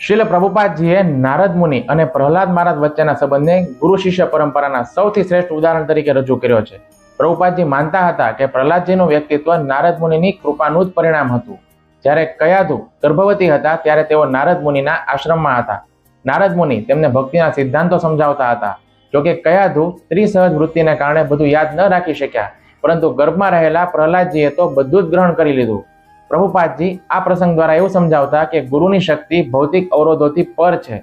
શ્રીલ પ્રભુપાદજીએ નારદ મુનિ અને પ્રહલાદ મહારાજ વચ્ચેના સંબંધને ગુરુ શિષ્ય પરંપરાના સૌથી શ્રેષ્ઠ ઉદાહરણ તરીકે રજૂ કર્યો છે. પ્રભુપાદજી માનતા હતા કે પ્રહલાદજીનું વ્યક્તિત્વ નારદ મુનિની કૃપાનું જ પરિણામ હતું. જ્યારે કયાધુ ગર્ભવતી હતા ત્યારે તેઓ નારદ મુનિના આશ્રમમાં હતા. નારદ મુનિ તેમને ભક્તિના સિદ્ધાંતો સમજાવતા હતા. જોકે કયાધુ સ્ત્રી સહજ વૃત્તિને કારણે બધું યાદ ન રાખી શક્યા, પરંતુ ગર્ભમાં રહેલા પ્રહલાદજીએ તો બધું જ ગ્રહણ કરી લીધું. પ્રભુપાદજી આ પ્રસંગ દ્વારા એવું સમજાવતા કે ગુરુની શક્તિ ભૌતિક અવરોધોથી પર છે.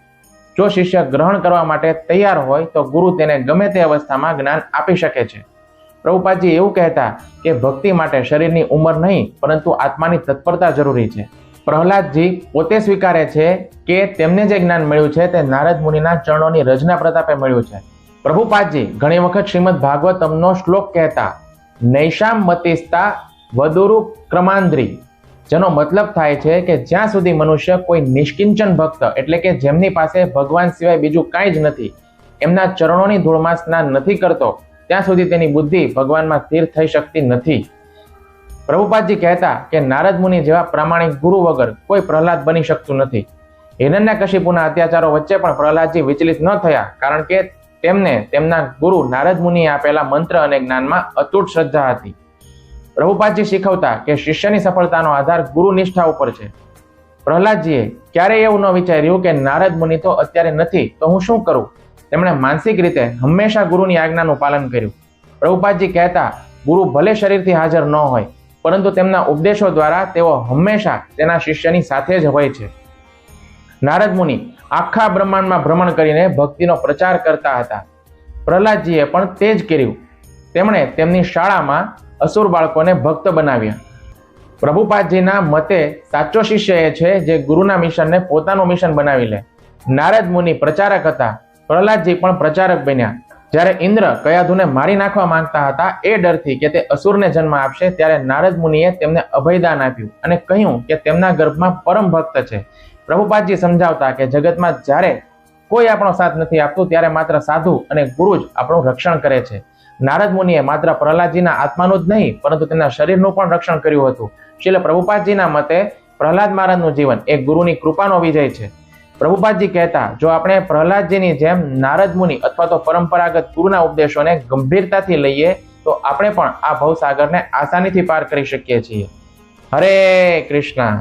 જો શિષ્ય ગ્રહણ કરવા માટે તૈયાર હોય તો ગુરુ તેને ગમે તે અવસ્થામાં જ્ઞાન આપી શકે છે. પ્રભુપાદજી એવું કહેતા કે ભક્તિ માટે શરીરની ઉંમર નહીં, પરંતુ આત્માની તત્પરતા જરૂરી છે. પ્રહલાદજી પોતે સ્વીકારે છે કે તેમને જે જ્ઞાન મળ્યું છે તે નારદ મુનિના ચરણોની રજના પ્રતાપે મળ્યું છે. પ્રભુપાદજી ઘણી વખત શ્રીમદ ભાગવતમનો શ્લોક કહેતા, નૈષામ મતિસ્તા વદુરુ ક્રમાંદ્રી, જેનો મતલબ થાય છે કે જ્યાં સુધી મનુષ્ય કોઈ નિષ્કિંચન ભક્ત એટલે કે જેમની પાસે ભગવાન સિવાય બીજું કાંઈ જ નથી, એમના ચરણોની ધૂળમાં સ્નાન નથી કરતો, ત્યાં સુધી તેની બુદ્ધિ ભગવાનમાં સ્થિર થઈ શકતી નથી. પ્રભુપાદજી કહેતા કે નારદ મુનિ જેવા પ્રામાણિક ગુરુ વગર કોઈ પ્રહલાદ બની શકતું નથી. હિરણ્યકશિપુના અત્યાચારો વચ્ચે પણ પ્રહલાદજી વિચલિત ન થયા, કારણ કે તેમને તેમના ગુરુ નારદ મુનિએ આપેલા મંત્ર અને જ્ઞાનમાં અતૂટ શ્રદ્ધા હતી. પ્રભુપાદજી શીખવતા કે શિષ્યની સફળતાનો આધાર ગુરુ નિષ્ઠા ઉપર છે. પ્રહલાદજીએ ક્યારેય એવું ન વિચાર્યું કે નારદ મુનિ તો અત્યારે નથી તો હું શું કરું. તેમણે માનસિક રીતે હંમેશા ગુરુની આજ્ઞાનું પાલન કર્યું. પ્રભુપાદજી કહેતા, ગુરુ ભલે શરીરથી હાજર ન હોય, પરંતુ તેમના ઉપદેશો દ્વારા તેઓ હંમેશા તેના શિષ્યની સાથે જ હોય છે. નારદ મુનિ આખા બ્રહ્માંડમાં ભ્રમણ કરીને ભક્તિનો પ્રચાર કરતા હતા. પ્રહલાદજીએ પણ તે જ કર્યું. તેમણે તેમની શાળામાં અસુર બાળકોને ભક્ત બનાવ્યા. પ્રભુપાદજીના મતે સાચો શિષ્ય એ છે જે ગુરુના મિશનને પોતાનું મિશન બનાવી લે. નારદ મુનિ પ્રચારક હતા, પ્રહલાદજી પણ પ્રચારક બન્યા. જ્યારે ઇન્દ્ર કયાધુને મારી નાખવા માંગતા હતા એ ડરથી કે તે અસુરને જન્મ આપશે, ત્યારે નારદ મુનિએ તેમને અભયદાન આપ્યું અને કહ્યું કે તેમના ગર્ભમાં પરમ ભક્ત છે. પ્રભુપાદજી સમજાવતા કે જગતમાં જ્યારે કોઈ આપણો સાથ નથી આપતું ત્યારે માત્ર સાધુ અને ગુરુ જ આપણું રક્ષણ કરે છે. નારદ મુનિએ માત્ર પ્રહલાદજીના આત્માનું જ નહીં, પરંતુ તેમના શરીરનું પણ રક્ષણ કર્યું હતું. શ્રીલ પ્રભુપાદજીના મતે પ્રહલાદ મહારાજનું જીવન એ ગુરુની કૃપાનો વિજય છે. પ્રભુપાદજી કહેતા, જો આપણે પ્રહલાદજીની જેમ નારદ મુનિ અથવા તો પરંપરાગત ગુરુના ઉપદેશોને ગંભીરતાથી લઈએ તો આપણે પણ આ ભવસાગરને આસાનીથી પાર કરી શકીએ છીએ. હરે કૃષ્ણ.